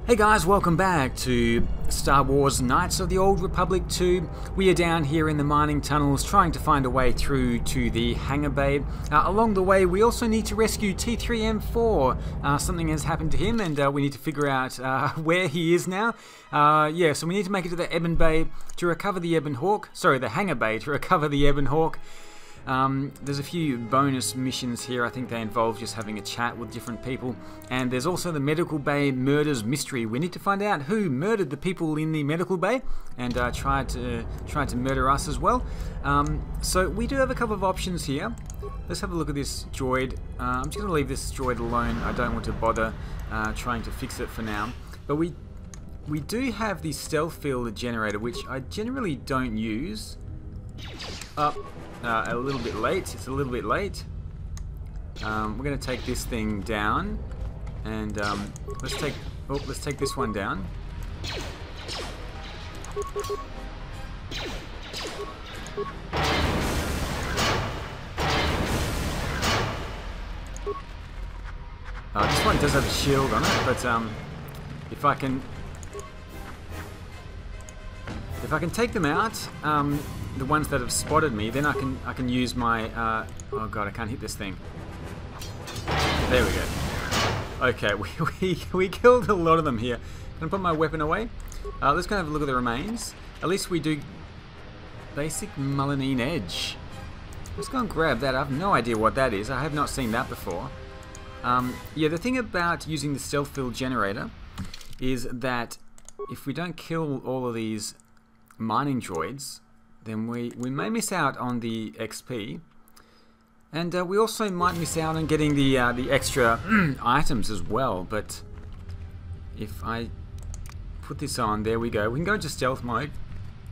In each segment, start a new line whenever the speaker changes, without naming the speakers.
Hey guys, welcome back to Star Wars Knights of the Old Republic 2. We are down here in the mining tunnels trying to find a way through to the hangar bay. Along the way we also need to rescue T3M4. Something has happened to him and we need to figure out where he is now. Yeah, so we need to make it to the Ebon Bay to recover the Ebon Hawk. Sorry, the hangar bay to recover the Ebon Hawk. There's a few bonus missions here. I think they involve just having a chat with different people. And there's also the medical bay murders mystery. We need to find out who murdered the people in the medical bay and tried to murder us as well. So we do have a couple of options here. Let's have a look at this droid. I'm just going to leave this droid alone. I don't want to bother trying to fix it for now. But we do have the stealth field generator, which I generally don't use. A little bit late. It's a little bit late. We're going to take this thing down, and let's take this one down. This one does have a shield on it, but if I can take them out. The ones that have spotted me, then I can use my oh god, I can't hit this thing. There we go. Okay, we killed a lot of them here. Can I put my weapon away? Let's go have a look at the remains. At least we do basic Mulanine edge. Let's go and grab that. I have no idea what that is. I have not seen that before. Yeah, the thing about using the stealth field generator is that if we don't kill all of these mining droids, then we may miss out on the XP, and we also might miss out on getting the extra items as well. But if I put this on, there we go. We can go into stealth mode.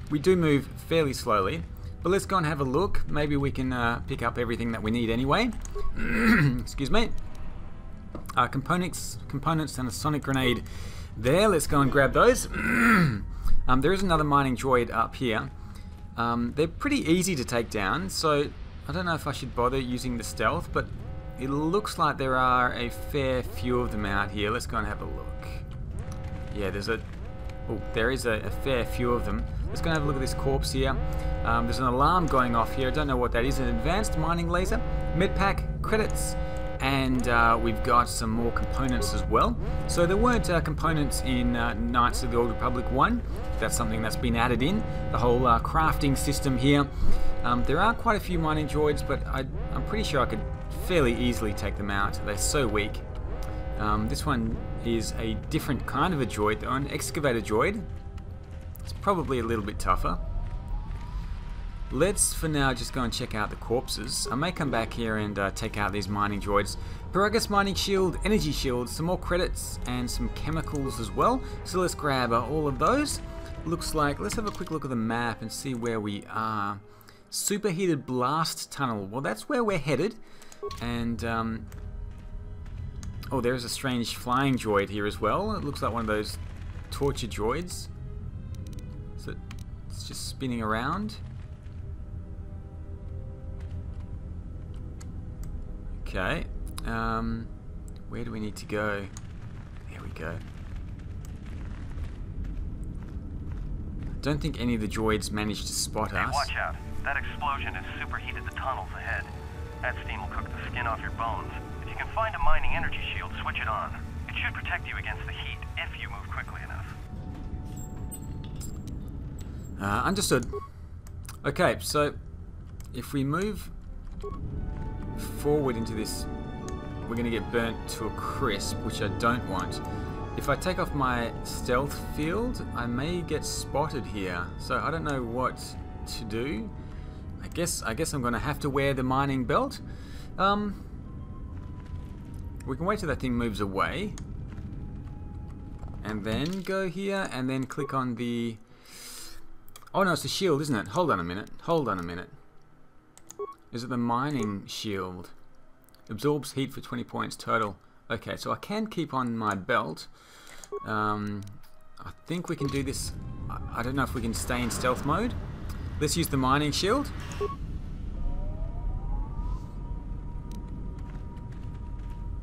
We do move fairly slowly, but let's go and have a look. Maybe we can pick up everything that we need anyway. Excuse me. Components and a sonic grenade. There. Let's go and grab those. There is another mining droid up here. They're pretty easy to take down, so I don't know if I should bother using the stealth, but it looks like there are a fair few of them out here. Let's go and have a look. Yeah, there is a fair few of them. Let's go and have a look at this corpse here. There's an alarm going off here. I don't know what that is. An advanced mining laser, medpack, credits, and we've got some more components as well. So there weren't components in Knights of the Old Republic 1. That's something that's been added in. The whole crafting system here. There are quite a few mining droids, but I'm pretty sure I could fairly easily take them out. They're so weak. This one is a different kind of a droid, though, an excavator droid. It's probably a little bit tougher. Let's, for now, just go and check out the corpses. I may come back here and take out these mining droids. Paragus mining shield, energy shield, some more credits, and some chemicals as well. So let's grab all of those. Looks like, let's have a quick look at the map and see where we are. Superheated blast tunnel. Well, that's where we're headed. And, oh, there's a strange flying droid here as well. It looks like one of those torture droids. So it's just spinning around. Okay, where do we need to go? There we go. Don't think any of the droids managed to spot us.
Watch out. That explosion has superheated the tunnels ahead. That steam will cook the skin off your bones. If you can find a mining energy shield, switch it on. It should protect you against the heat if you move quickly enough.
Understood. Okay, so if we move forward into this, we're going to get burnt to a crisp, which I don't want. If I take off my stealth field, I may get spotted here, so I don't know what to do. I guess I'm going to have to wear the mining belt. We can wait till that thing moves away, and then go here, and then click on the... Oh no, it's the shield, isn't it? Hold on a minute. Hold on a minute. Is it the mining shield? Absorbs heat for 20 points total. Okay, so I can keep on my belt. I think we can do this. I don't know if we can stay in stealth mode. Let's use the mining shield.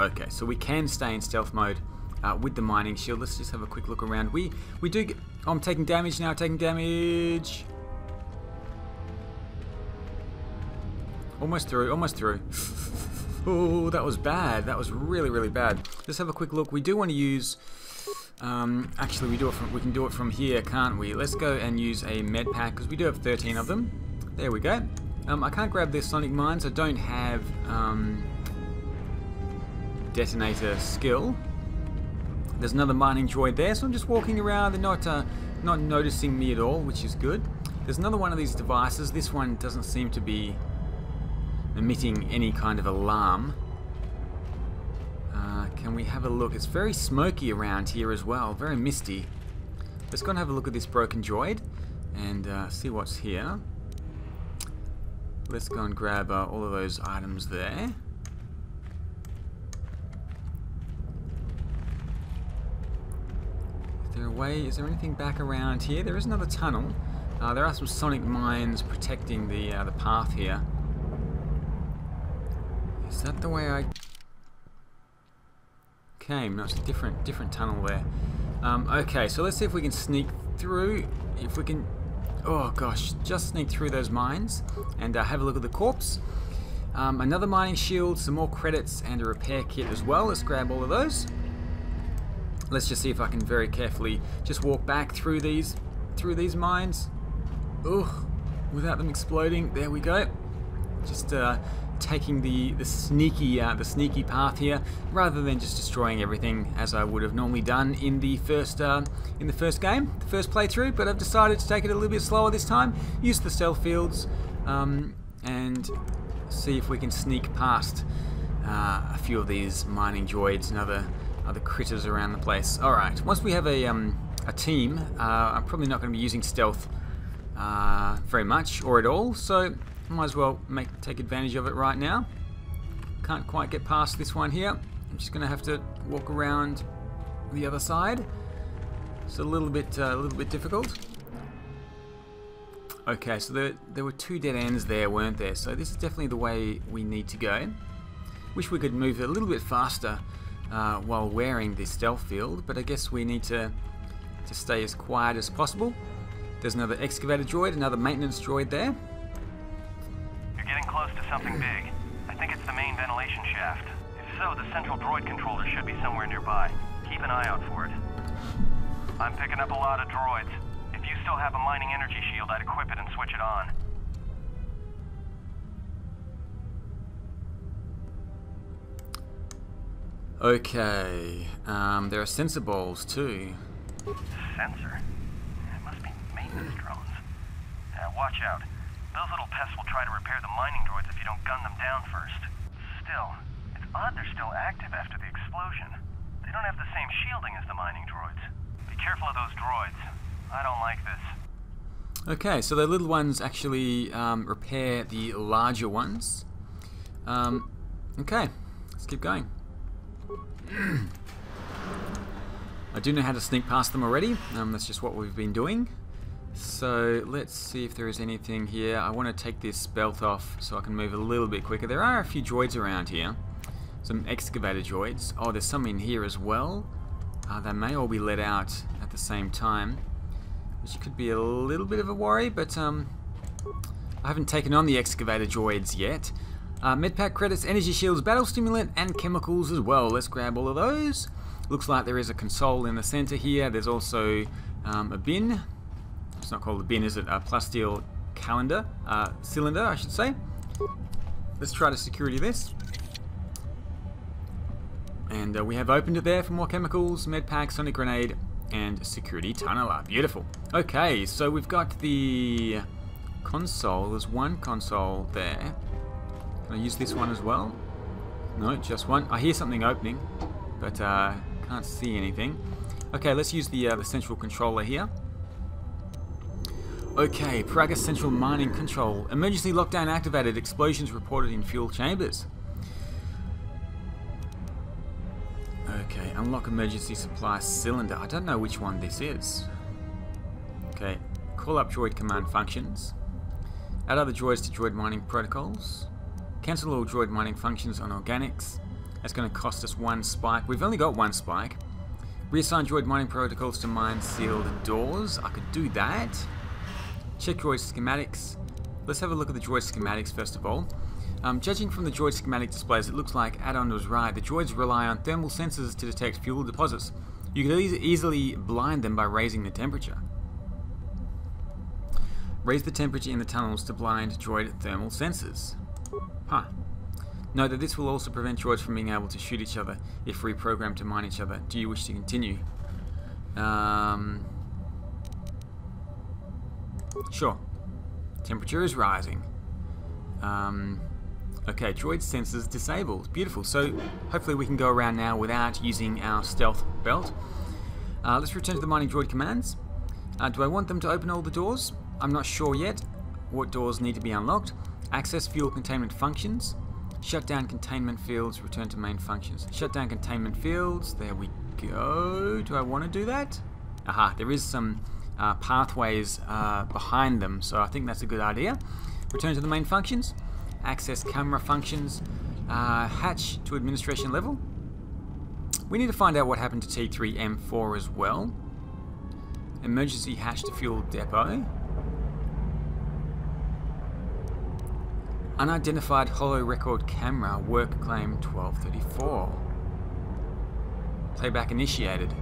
Okay, so we can stay in stealth mode. with the mining shield. Let's just have a quick look around. We do get... Oh, I'm taking damage now, taking damage. Almost through, almost through. Oh, that was bad. That was really, really bad. Let's have a quick look. We do want to use... actually, we can do it from here, can't we? Let's go and use a med pack, because we do have 13 of them. There we go. I can't grab their sonic mines. I don't have detonator skill. There's another mining droid there, so I'm just walking around. They're not noticing me at all, which is good. There's another one of these devices. This one doesn't seem to be emitting any kind of alarm. Can we have a look? It's very smoky around here as well, very misty. Let's go and have a look at this broken droid and see what's here. Let's go and grab all of those items there. Is there a way? Is there anything back around here? There is another tunnel. There are some sonic mines protecting the path here. Is that the way I came? No, it's a different tunnel there. Okay, so let's see if we can sneak through. If we can, oh gosh, just sneak through those mines and have a look at the corpse. Another mining shield, some more credits, and a repair kit as well. Let's grab all of those. Let's just see if I can very carefully just walk back through these mines. Ugh, without them exploding. There we go. Just taking the sneaky path here, rather than just destroying everything as I would have normally done in the first game, the first playthrough. But I've decided to take it a little bit slower this time. Use the stealth fields and see if we can sneak past a few of these mining droids and other critters around the place. All right, once we have a team, I'm probably not going to be using stealth very much or at all, so might as well take advantage of it right now. Can't quite get past this one here. I'm just going to have to walk around the other side. It's a little bit difficult. Okay, so there were two dead ends there, weren't there? So this is definitely the way we need to go. Wish we could move a little bit faster while wearing this stealth field, but I guess we need to stay as quiet as possible. There's another excavator droid, another maintenance droid there.
Getting close to something big. I think it's the main ventilation shaft. If so, the central droid controller should be somewhere nearby. Keep an eye out for it. I'm picking up a lot of droids. If you still have a mining energy shield, I'd equip it and switch it on.
Okay, there are sensor balls too.
Sensor? It must be maintenance drones. Watch out. Those little pests will try to repair the mining droids if you don't gun them down first. Still, it's odd they're still active after the explosion. They don't have the same shielding as the mining droids. Be careful of those droids. I don't like this.
Okay, so the little ones actually repair the larger ones. Okay, let's keep going. I do know how to sneak past them already. That's just what we've been doing. So let's see if there is anything here. I want to take this belt off so I can move a little bit quicker. There are a few droids around here. Some excavator droids. Oh, there's some in here as well. They may all be let out at the same time, which could be a little bit of a worry, but I haven't taken on the excavator droids yet. Medpack credits, energy shields, battle stimulant, and chemicals as well. Let's grab all of those. Looks like there is a console in the center here. There's also a bin. It's not called a bin, is it? A plasteel cylinder, I should say. Let's try to security this. And we have opened it there for more chemicals, medpack, sonic grenade, and security tunneler. Beautiful. Okay, so we've got the console. There's one console there. Can I use this one as well? No, just one. I hear something opening, but can't see anything. Okay, let's use the central controller here. Okay, Praga Central Mining Control. Emergency lockdown activated. Explosions reported in fuel chambers. Okay, unlock emergency supply cylinder. I don't know which one this is. Okay, call up droid command functions. Add other droids to droid mining protocols. Cancel all droid mining functions on organics. That's going to cost us one spike. We've only got one spike. Reassign droid mining protocols to mine sealed doors. I could do that. Check droid schematics. Let's have a look at the droid schematics first of all. Judging from the droid schematic displays, it looks like Adon was right. The droids rely on thermal sensors to detect fuel deposits. You could easily blind them by raising the temperature. Raise the temperature in the tunnels to blind droid thermal sensors. Huh. Note that this will also prevent droids from being able to shoot each other if reprogrammed to mine each other. Do you wish to continue? Sure. Temperature is rising. Okay, droid sensors disabled. Beautiful. So hopefully we can go around now without using our stealth belt. Let's return to the mining droid commands. Do I want them to open all the doors? I'm not sure yet what doors need to be unlocked. Access fuel containment functions. Shut down containment fields. Return to main functions. Shut down containment fields. There we go. Do I want to do that? Aha, there is some pathways behind them, so I think that's a good idea. Return to the main functions. Access camera functions. Hatch to administration level. We need to find out what happened to T3M4 as well. Emergency hatch to fuel depot. Unidentified holo record camera, work claim 1234. Playback initiated.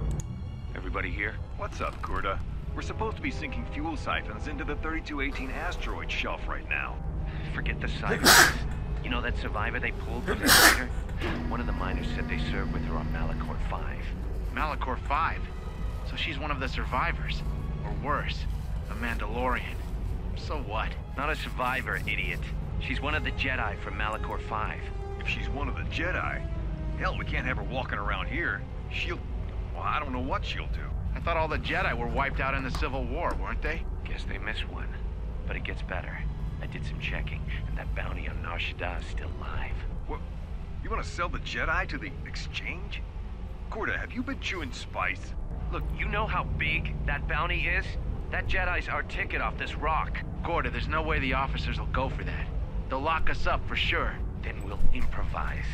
Everybody here?
What's up, Kurta? We're supposed to be sinking fuel siphons into the 3218 asteroid shelf right now.
Forget the siphons. You know that survivor they pulled from the crater? One of the miners said they served with her on Malachor 5.
Malachor 5? So she's one of the survivors. Or worse, a Mandalorian. So what?
Not a survivor, idiot. She's one of the Jedi from Malachor 5.
If she's one of the Jedi, hell, we can't have her walking around here. She'll... well, I don't know what she'll do.
I thought all the Jedi were wiped out in the Civil War, weren't they?
Guess they missed one. But it gets better. I did some checking, and that bounty on Nar Shaddaa is still live.
What? You want to sell the Jedi to the exchange? Kurta, have you been chewing spice?
Look, you know how big that bounty is? That Jedi's our ticket off this rock.
Gorda, there's no way the officers will go for that. They'll lock us up for sure.
Then we'll improvise.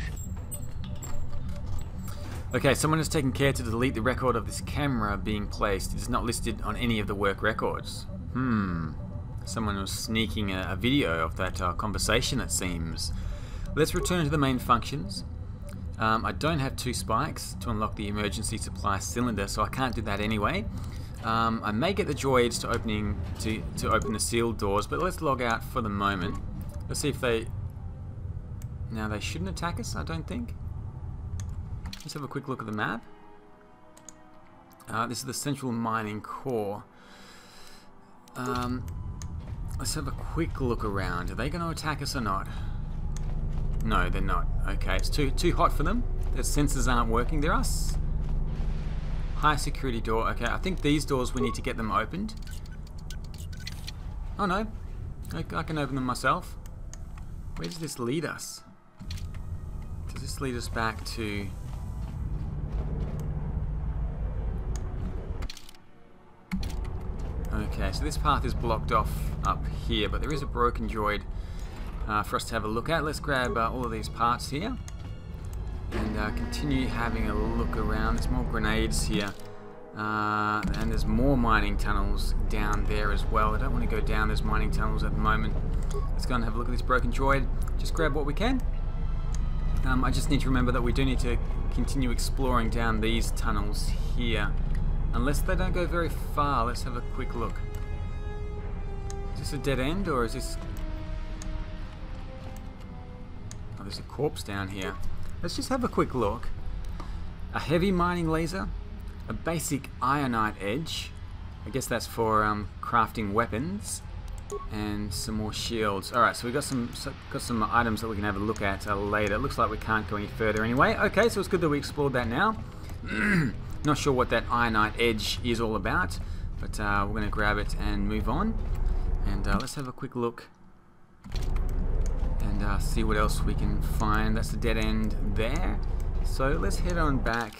Okay, someone has taken care to delete the record of this camera being placed. It is not listed on any of the work records. Someone was sneaking a video of that conversation, it seems. Let's return to the main functions. I don't have 2 spikes to unlock the emergency supply cylinder, so I can't do that anyway. I may get the droids to open the sealed doors, but let's log out for the moment. Let's see if they... Now, they shouldn't attack us, I don't think. Let's have a quick look at the map. This is the central mining core. Let's have a quick look around. Are they going to attack us or not? No, they're not. Okay, it's too hot for them. Their sensors aren't working. There are high security door. Okay, I think these doors we need to get them opened. Oh no, I can open them myself. Where does this lead us? Does this lead us back to... Okay, so this path is blocked off up here, but there is a broken droid for us to have a look at. Let's grab all of these parts here and continue having a look around. There's more grenades here, and there's more mining tunnels down there as well. I don't want to go down those mining tunnels at the moment. Let's go and have a look at this broken droid. Just grab what we can. I just need to remember that we do need to continue exploring down these tunnels here. Unless they don't go very far. Let's have a quick look. Is this a dead end or is this... Oh, there's a corpse down here. Let's just have a quick look. A heavy mining laser. A basic ironite edge. I guess that's for crafting weapons. And some more shields. Alright, so we've got some items that we can have a look at later. It looks like we can't go any further anyway. Okay, so it's good that we explored that now. Not sure what that ironite edge is all about, but we're going to grab it and move on. And let's have a quick look and see what else we can find. That's the dead end there. So let's head on back.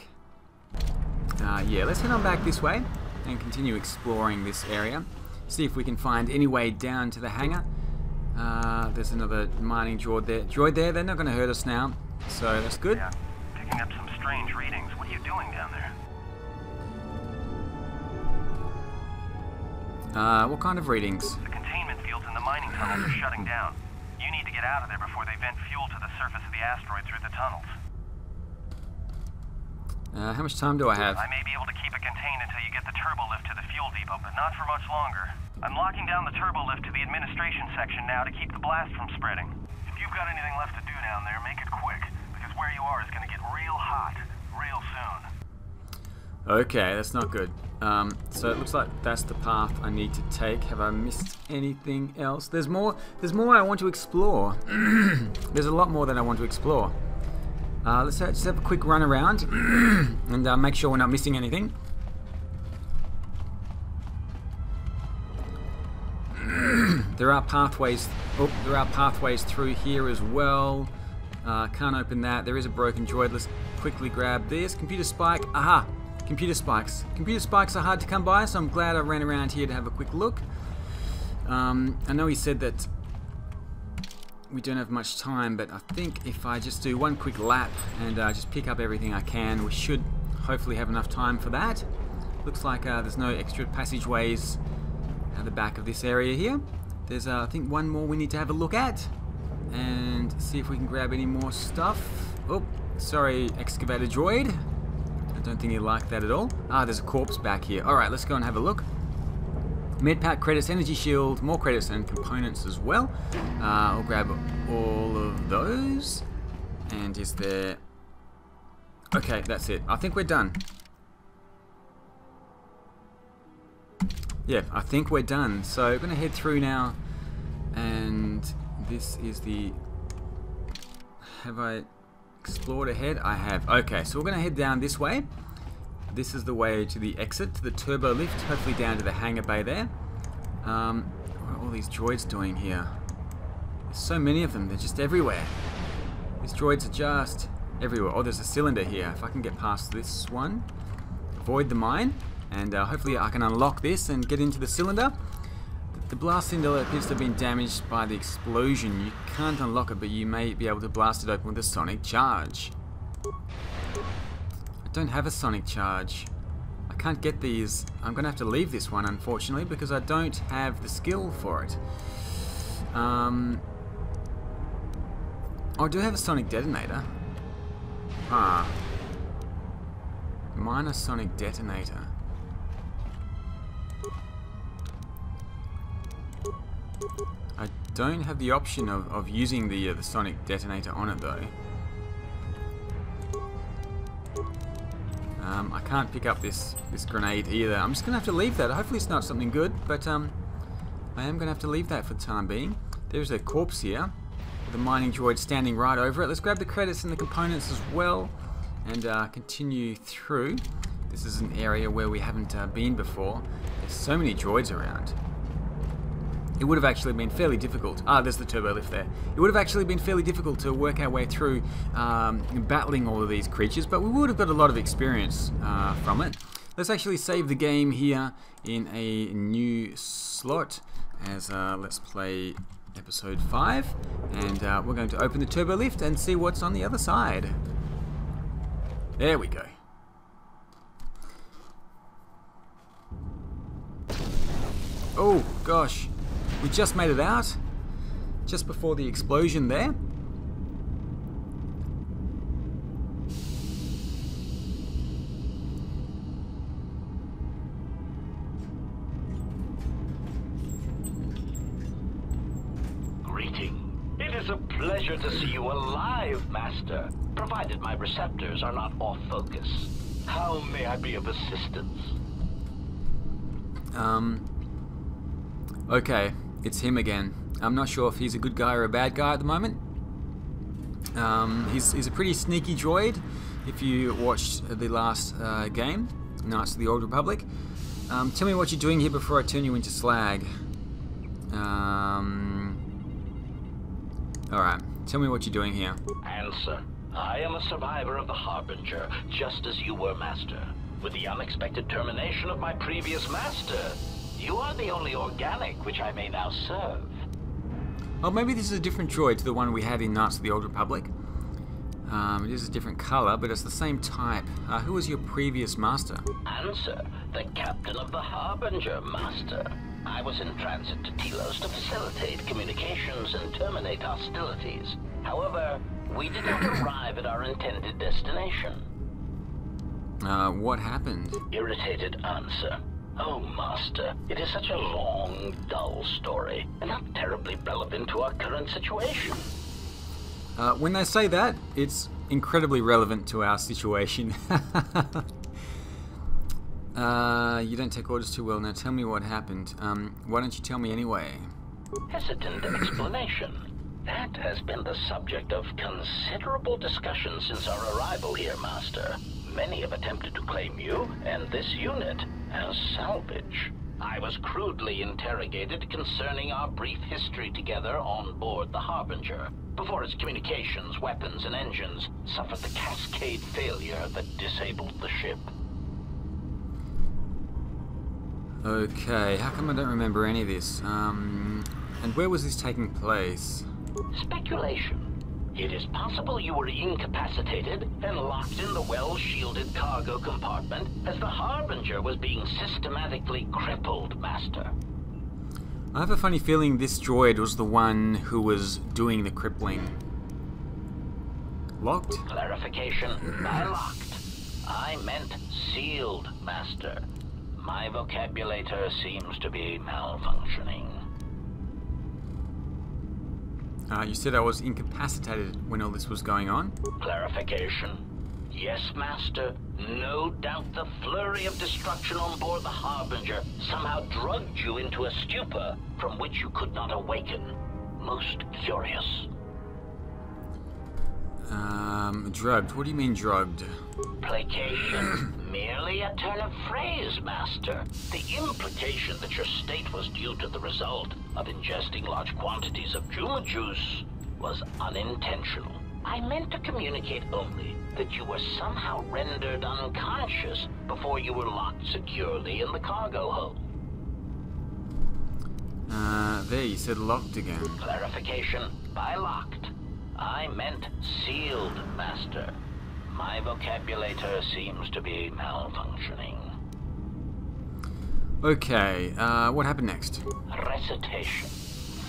Yeah, let's head on back this way and continue exploring this area. See if we can find any way down to the hangar. There's another mining droid there. They're not going to hurt us now, so that's good.
Yeah, picking up some strange readings. What are you doing down there?
What kind of readings?
The containment fields in the mining tunnels are shutting down. You need to get out of there before they vent fuel to the surface of the asteroid through the tunnels.
How much time do I have?
I may be able to keep it contained until you get the turbo lift to the fuel depot, but not for much longer. I'm locking down the turbo lift to the administration section now to keep the blast from spreading. If you've got anything left to do down there, make it quick, because where you are is going to get real hot real soon.
Okay, that's not good. So it looks like that's the path I need to take. Have I missed anything else? There's more I want to explore. There's a lot more that I want to explore. Let's just have a quick run around and make sure we're not missing anything. There are pathways. Oh, there are pathways through here as well. Can't open that. There is a broken droid. Let's quickly grab this. Computer spike. Aha! Computer spikes. Computer spikes are hard to come by, so I'm glad I ran around here to have a quick look. I know he said that we don't have much time, but I think if I just do one quick lap and just pick up everything I can, we should hopefully have enough time for that. Looks like there's no extra passageways at the back of this area here. There's I think one more we need to have a look at and see if we can grab any more stuff. Oh, sorry, excavator droid. I don't think you like that at all. Ah, there's a corpse back here. Alright, let's go and have a look. Medpack credits, energy shield, more credits and components as well. I'll grab all of those. And is there... Okay, that's it. I think we're done. Yeah, I think we're done. So we're going to head through now. And this is the... Have I explored ahead? I have. Okay, so we're going to head down this way. This is the way to the exit, to the turbo lift, hopefully down to the hangar bay there. What are all these droids doing here? There's so many of them, they're just everywhere. These droids are just everywhere. Oh, there's a cylinder here. If I can get past this one, avoid the mine, and hopefully I can unlock this and get into the cylinder. The blast cylinder appears to have been damaged by the explosion. You can't unlock it, but you may be able to blast it open with a sonic charge. I don't have a sonic charge. I can't get these. I'm going to have to leave this one, unfortunately, because I don't have the skill for it. Oh, I do have a sonic detonator. Ah. Minor sonic detonator. I don't have the option of using the sonic detonator on it, though. I can't pick up this grenade either. I'm just going to have to leave that. Hopefully it's not something good, but I am going to have to leave that for the time being. There's a corpse here, with a mining droid standing right over it. Let's grab the credits and the components as well, and continue through. This is an area where we haven't been before. There's so many droids around. It would have actually been fairly difficult. Ah, there's the turbo lift there. It would have actually been fairly difficult to work our way through battling all of these creatures, but we would have got a lot of experience from it. Let's actually save the game here in a new slot as let's play episode 5, and we're going to open the turbo lift and see what's on the other side. There we go. Oh gosh. We just made it out, just before the explosion there.
Greeting. It is a pleasure to see you alive, Master, provided my receptors are not off focus. How may I be of assistance?
Okay. It's him again. I'm not sure if he's a good guy or a bad guy at the moment. He's a pretty sneaky droid. If you watched the last game, Knights of the Old Republic. Tell me what you're doing here before I turn you into slag. Alright, tell me what you're doing here.
Answer. I am a survivor of the Harbinger, just as you were, Master. With the unexpected termination of my previous Master, you are the only organic which I may now serve.
Oh, maybe this is a different droid to the one we had in Knights of the Old Republic. It is a different color, but it's the same type. Who was your previous master?
Answer. The captain of the Harbinger, Master. I was in transit to Telos to facilitate communications and terminate hostilities. However, we did not arrive at our intended destination.
What happened?
Irritated answer. Oh, Master, it is such a long, dull story, and not terribly relevant to our current situation.
When they say that, it's incredibly relevant to our situation. You don't take orders too well. Now tell me what happened. Why don't you tell me anyway?
Hesitant explanation. That has been the subject of considerable discussion since our arrival here, Master. Many have attempted to claim you and this unit as salvage. I was crudely interrogated concerning our brief history together on board the Harbinger, before its communications, weapons, and engines suffered the cascade failure that disabled the ship.
Okay, how come I don't remember any of this? And where was this taking place?
Speculation. It is possible you were incapacitated and locked in the well-shielded cargo compartment as the Harbinger was being systematically crippled, Master.
I have a funny feeling this droid was the one who was doing the crippling. Locked?
Clarification. By locked, I meant sealed, Master. My vocabulator seems to be malfunctioning.
You said I was incapacitated when all this was going on?
Clarification. Yes, Master. No doubt the flurry of destruction on board the Harbinger somehow drugged you into a stupor from which you could not awaken. Most curious.
Drugged? What do you mean drugged?
Placation. Merely a turn of phrase, Master. The implication that your state was due to the result of ingesting large quantities of Juma juice was unintentional. I meant to communicate only that you were somehow rendered unconscious before you were locked securely in the cargo hold.
There, you said locked again.
Clarification. By locked, I meant sealed, Master. My vocabulator seems to be malfunctioning.
Okay, what happened next?
Recitation.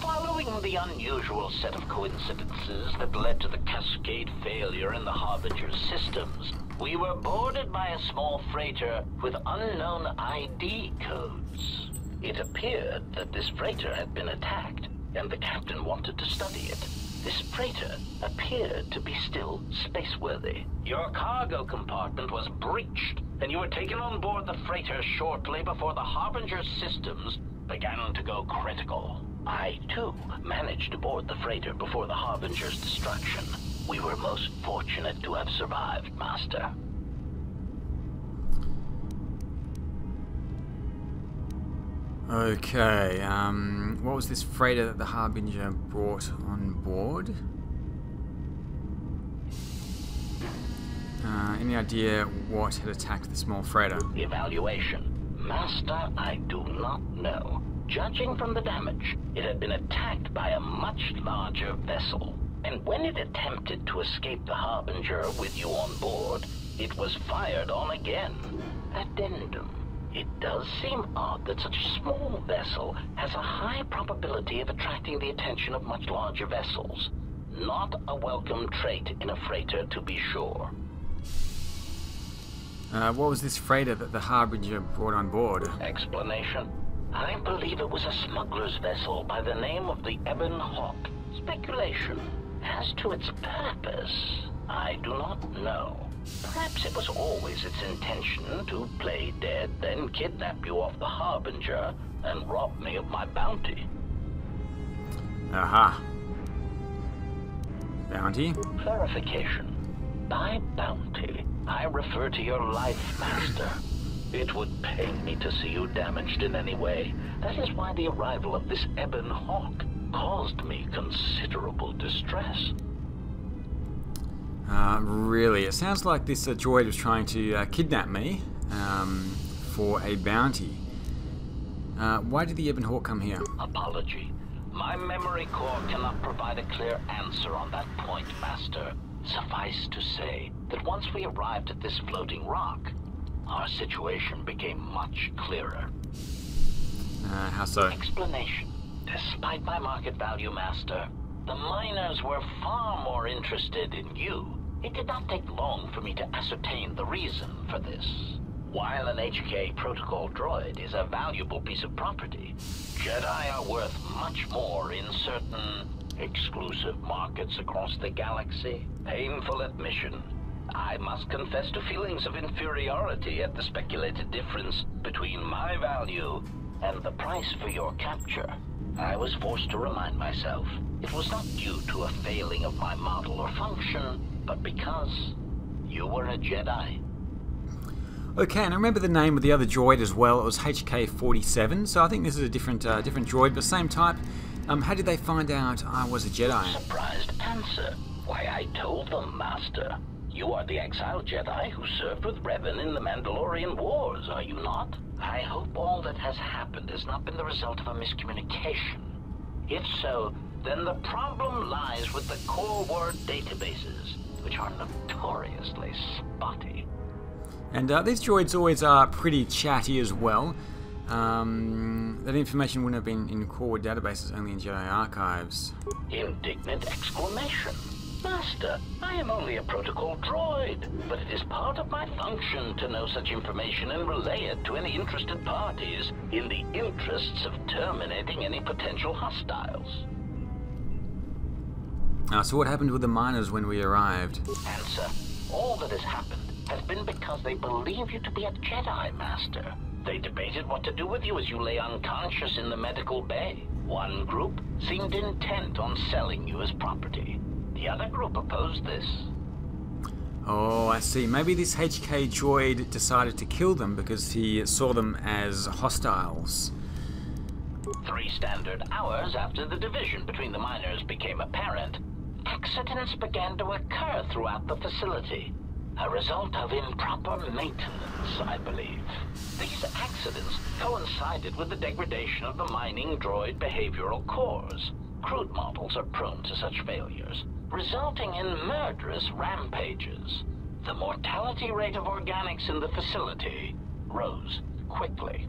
Following the unusual set of coincidences that led to the cascade failure in the Harbinger's systems, we were boarded by a small freighter with unknown ID codes. It appeared that this freighter had been attacked, and the captain wanted to study it. This freighter appeared to be still spaceworthy. Your cargo compartment was breached, and you were taken on board the freighter shortly before the Harbinger's systems began to go critical. I, too, managed to board the freighter before the Harbinger's destruction. We were most fortunate to have survived, Master.
Okay, what was this freighter that the Harbinger brought on board? Any idea what had attacked the small freighter?
Evaluation. Master, I do not know. Judging from the damage, it had been attacked by a much larger vessel. And when it attempted to escape the Harbinger with you on board, it was fired on again. Addendum. It does seem odd that such a small vessel has a high probability of attracting the attention of much larger vessels. Not a welcome trait in a freighter, to be sure.
What was this freighter that the Harbinger brought on board?
Explanation. I believe it was a smuggler's vessel by the name of the Ebon Hawk. Speculation. As to its purpose, I do not know. Perhaps it was always its intention to play dead, then kidnap you off the Harbinger and rob me of my bounty.
Aha. Bounty?
Clarification. By bounty, I refer to your life, Master. It would pain me to see you damaged in any way. That is why the arrival of this Ebon Hawk caused me considerable distress.
Really? It sounds like this droid was trying to kidnap me for a bounty. Why did the Ebon Hawk come here?
Apology. My memory core cannot provide a clear answer on that point, Master. Suffice to say that once we arrived at this floating rock, our situation became much clearer.
How so?
Explanation. Despite my market value, Master, the miners were far more interested in you. It did not take long for me to ascertain the reason for this. While an HK protocol droid is a valuable piece of property, Jedi are worth much more in certain exclusive markets across the galaxy. Painful admission. I must confess to feelings of inferiority at the speculated difference between my value and the price for your capture. I was forced to remind myself it was not due to a failing of my model or function, but because you were a Jedi.
Okay, and I remember the name of the other droid as well. It was HK-47, so I think this is a different droid, but same type. How did they find out I was a Jedi?
Surprised answer. Why, I told them, Master. You are the exiled Jedi who served with Revan in the Mandalorian Wars, are you not? I hope all that has happened has not been the result of a miscommunication. If so, then the problem lies with the core word databases, which are notoriously spotty.
And these droids always are pretty chatty as well. That information wouldn't have been in core word databases, only in Jedi archives.
Indignant exclamation. Master, I am only a protocol droid, but it is part of my function to know such information and relay it to any interested parties in the interests of terminating any potential hostiles.
So what happened with the miners when we arrived?
Answer. All that has happened has been because they believe you to be a Jedi, Master. They debated what to do with you as you lay unconscious in the medical bay. One group seemed intent on selling you as property. The other group opposed this.
Oh, I see. Maybe this HK droid decided to kill them because he saw them as hostiles.
3 standard hours after the division between the miners became apparent, accidents began to occur throughout the facility. A result of improper maintenance, I believe. These accidents coincided with the degradation of the mining droid behavioral cores. Crude models are prone to such failures, resulting in murderous rampages. The mortality rate of organics in the facility rose quickly.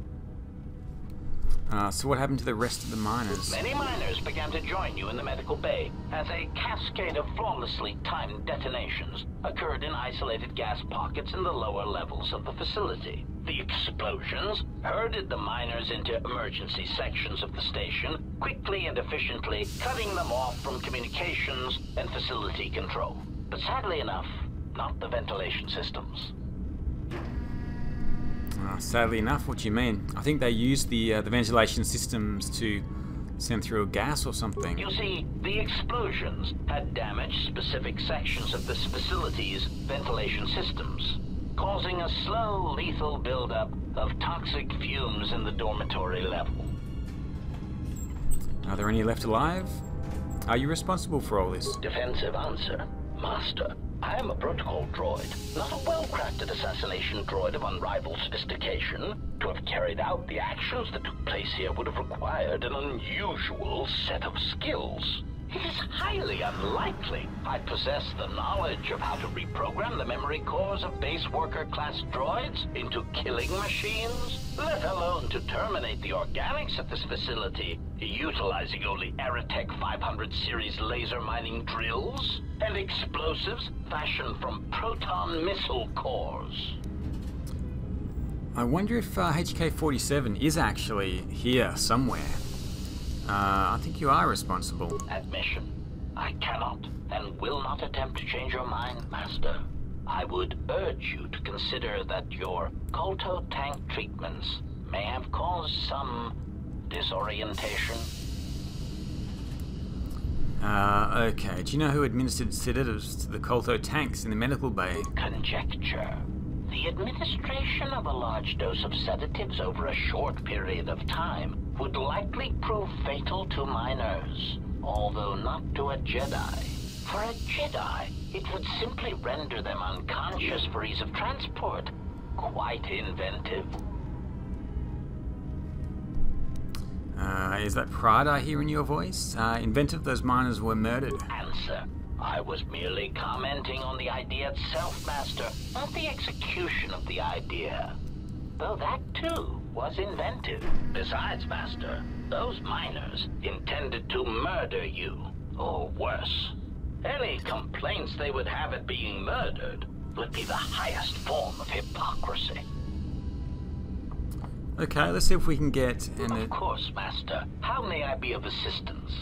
So what happened to the rest of the miners?
Many miners began to join you in the medical bay as a cascade of flawlessly timed detonations occurred in isolated gas pockets in the lower levels of the facility. The explosions herded the miners into emergency sections of the station, quickly and efficiently cutting them off from communications and facility control. But sadly enough, not the ventilation systems.
Sadly enough, what do you mean? I think they used the ventilation systems to send through a gas or something.
You see, the explosions had damaged specific sections of this facility's ventilation systems, causing a slow, lethal buildup of toxic fumes in the dormitory level.
Are there any left alive? Are you responsible for all this?
Defensive answer. Master, I am a protocol droid, not a well-crafted assassination droid of unrivaled sophistication. To have carried out the actions that took place here would have required an unusual set of skills. It is highly unlikely I possess the knowledge of how to reprogram the memory cores of base worker class droids into killing machines, let alone to terminate the organics at this facility, utilizing only Aerotech 500 series laser mining drills and explosives fashioned from proton missile cores.
I wonder if HK-47 is actually here somewhere. I think you are responsible.
Admission. I cannot and will not attempt to change your mind, Master. I would urge you to consider that your KOTOR tank treatments may have caused some disorientation.
Okay. Do you know who administered sedatives to the KOTOR tanks in the medical bay?
Conjecture. The administration of a large dose of sedatives over a short period of time would likely prove fatal to miners, although not to a Jedi. For a Jedi, it would simply render them unconscious for ease of transport. Quite inventive.
Is that pride I hear in your voice? Inventive, those miners were murdered.
Answer. I was merely commenting on the idea itself, Master, not the execution of the idea. Though that, too, was invented. Besides, Master, those miners intended to murder you, or worse. Any complaints they would have at being murdered would be the highest form of hypocrisy.
Okay, let's see if we can get in
Of course, Master. How may I be of assistance?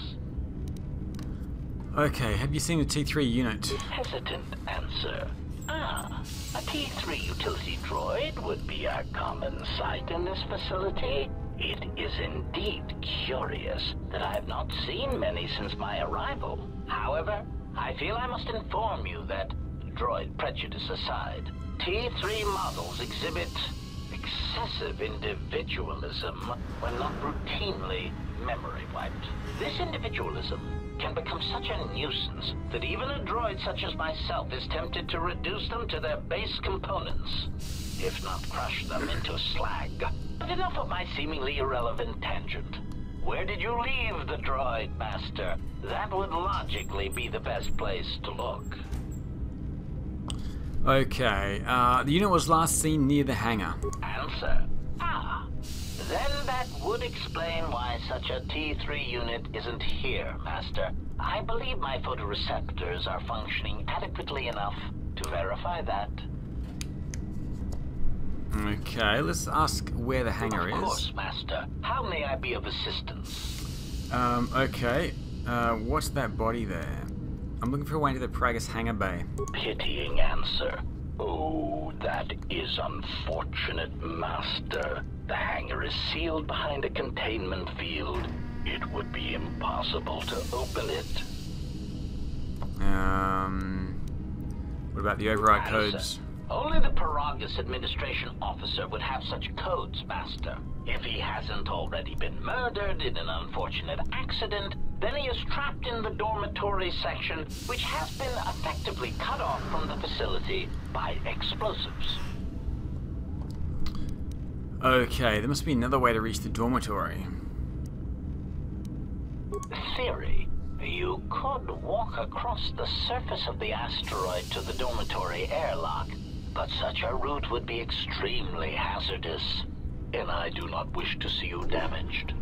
Okay, have you seen the T3 unit?
Hesitant answer. Ah, a T3 utility droid would be a common sight in this facility. It is indeed curious that I have not seen many since my arrival. However, I feel I must inform you that, droid prejudice aside, T3 models exhibit excessive individualism when not routinely memory wiped. This individualism can become such a nuisance that even a droid such as myself is tempted to reduce them to their base components, if not crush them into slag. But enough of my seemingly irrelevant tangent. Where did you leave the droid, Master? That would logically be the best place to look.
Okay, the unit was last seen near the hangar.
Answer. Ah, then that would explain why such a T3 unit isn't here, Master. I believe my photoreceptors are functioning adequately enough to verify that.
Okay, let's ask where the hangar is.
Of course, Master. How may I be of assistance?
Okay, what's that body there? I'm looking for a way into the Pragus hangar bay.
Pitying answer. Oh, that is unfortunate, Master. The hangar is sealed behind a containment field. It would be impossible to open it.
What about the override
Answer.
codes?
Only the Paragus administration officer would have such codes, Master. If he hasn't already been murdered in an unfortunate accident, then he is trapped in the dormitory section, which has been effectively cut off from the facility by explosives.
Okay, there must be another way to reach the dormitory.
Theory. You could walk across the surface of the asteroid to the dormitory airlock, but such a route would be extremely hazardous, and I do not wish to see you damaged.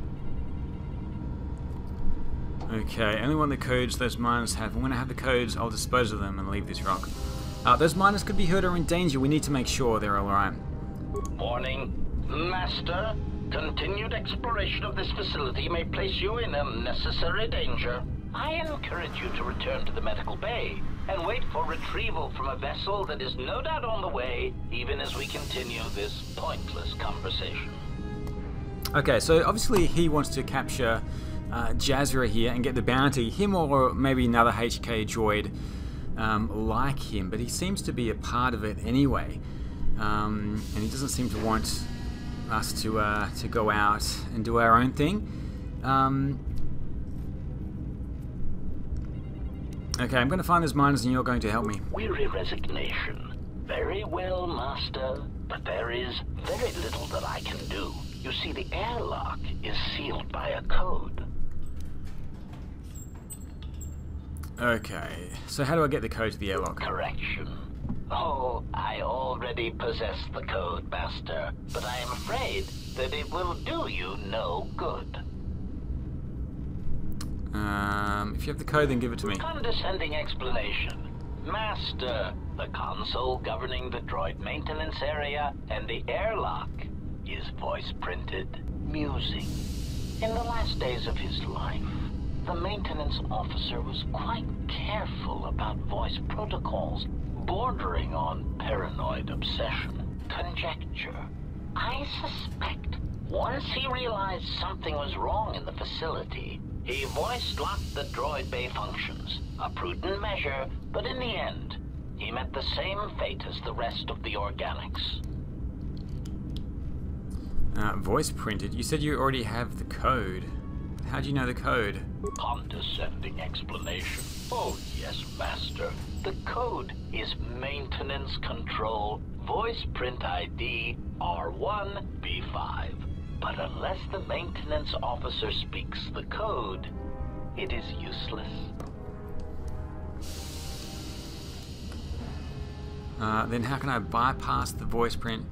Okay, only want the codes those miners have. And when I have the codes, I'll dispose of them and leave this rock. Those miners could be hurt or in danger. We need to make sure they're alright.
Warning. Master, continued exploration of this facility may place you in unnecessary danger. I encourage you to return to the medical bay and wait for retrieval from a vessel that is no doubt on the way, even as we continue this pointless conversation.
Okay, so obviously he wants to capture Jasra here and get the bounty. Him or maybe another HK droid like him, but he seems to be a part of it anyway. And he doesn't seem to want us to go out and do our own thing. Okay, I'm going to find those miners and you're going to help me.
Weary resignation. Very well, Master. But there is very little that I can do. You see, the airlock is sealed by a code.
Okay, so how do I get the code to the airlock?
Correction. Oh, I already possess the code, Master. But I am afraid that it will do you no good.
If you have the code, then give it to me.
Condescending explanation. Master, the console governing the droid maintenance area and the airlock is voice-printed music. In the last days of his life, the maintenance officer was quite careful about voice protocols, bordering on paranoid obsession. Conjecture. I suspect once he realized something was wrong in the facility, he voice-locked the droid bay functions. A prudent measure, but in the end, he met the same fate as the rest of the organics.
Voice printed? You said you already have the code. How do you know the code?
Condescending explanation. Oh yes, Master. The code is Maintenance Control Voice Print ID R1B5. But unless the maintenance officer speaks the code, it is useless.
Then how can I bypass the voice print?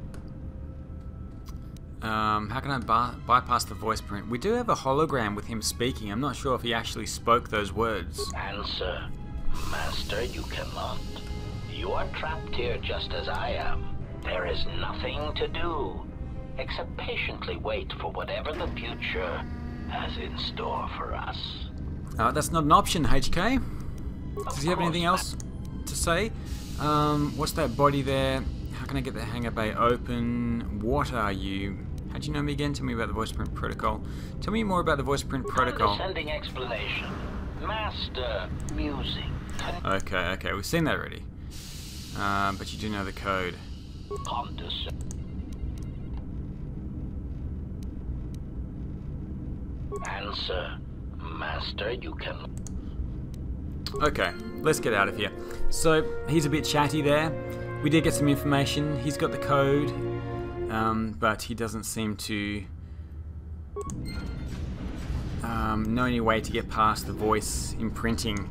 How can I bypass the voice print? We do have a hologram with him speaking. I'm not sure if he actually spoke those words.
Answer. Master, you cannot. You are trapped here just as I am. There is nothing to do, except patiently wait for whatever the future has in store for us.
That's not an option, HK. Does he have anything else to say? What's that body there? How can I get the hangar bay open? What are you? How'd you know me again? Tell me about the voice print protocol. Tell me more about the voice print protocol.
Condescending explanation. Master, music.
Okay, we've seen that already. But you do know the code.
Answer. Master, you can...
Okay, let's get out of here. So, he's a bit chatty there. We did get some information. He's got the code, but he doesn't seem to know any way to get past the voice imprinting.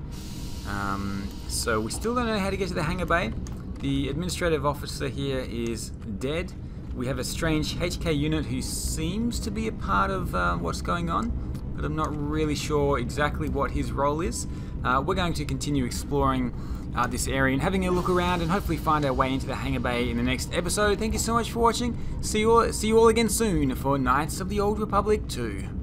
So we still don't know how to get to the hangar bay. The administrative officer here is dead. We have a strange HK unit who seems to be a part of what's going on, but I'm not really sure exactly what his role is. We're going to continue exploring this area and having a look around and hopefully find our way into the hangar bay in the next episode. Thank you so much for watching. See you all again soon for Knights of the Old Republic 2.